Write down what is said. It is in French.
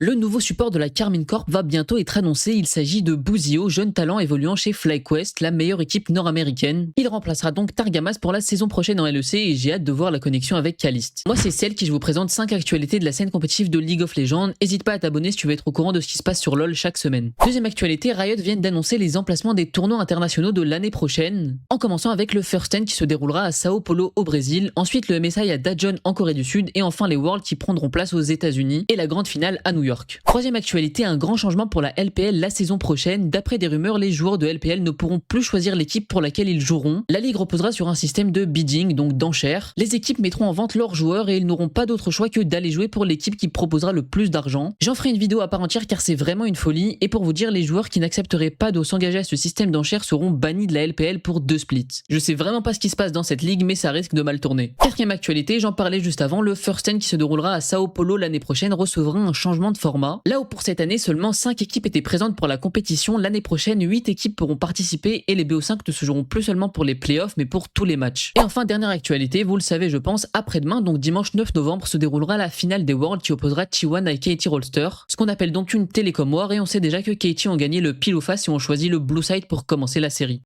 Le nouveau support de la Karmine Corp va bientôt être annoncé, il s'agit de Bouzio, jeune talent évoluant chez FlyQuest, la meilleure équipe nord-américaine. Il remplacera donc Targamas pour la saison prochaine en LEC et j'ai hâte de voir la connexion avec Caliste. Moi c'est celle qui je vous présente 5 actualités de la scène compétitive de League of Legends, n'hésite pas à t'abonner si tu veux être au courant de ce qui se passe sur LoL chaque semaine. Deuxième actualité, Riot vient d'annoncer les emplacements des tournois internationaux de l'année prochaine, en commençant avec le First Ten qui se déroulera à Sao Paulo au Brésil, ensuite le MSI à Daejeon en Corée du Sud et enfin les Worlds qui prendront place aux États-Unis et la grande finale à New York. Troisième actualité, un grand changement pour la LPL la saison prochaine. D'après des rumeurs, les joueurs de LPL ne pourront plus choisir l'équipe pour laquelle ils joueront. La ligue reposera sur un système de bidding, donc d'enchères. Les équipes mettront en vente leurs joueurs et ils n'auront pas d'autre choix que d'aller jouer pour l'équipe qui proposera le plus d'argent. J'en ferai une vidéo à part entière car c'est vraiment une folie et pour vous dire, les joueurs qui n'accepteraient pas de s'engager à ce système d'enchères seront bannis de la LPL pour 2 splits. Je sais vraiment pas ce qui se passe dans cette ligue mais ça risque de mal tourner. Quatrième actualité, j'en parlais juste avant, le First Ten qui se déroulera à Sao Paulo l'année prochaine recevra un changement de format. Là où pour cette année, seulement 5 équipes étaient présentes pour la compétition. L'année prochaine, 8 équipes pourront participer et les BO5 ne se joueront plus seulement pour les playoffs mais pour tous les matchs. Et enfin, dernière actualité, vous le savez je pense, après-demain, donc dimanche 9 novembre, se déroulera la finale des Worlds qui opposera T1 à KT Rolster, ce qu'on appelle donc une Telecom War et on sait déjà que KT ont gagné le pile ou face et ont choisi le Blue Side pour commencer la série.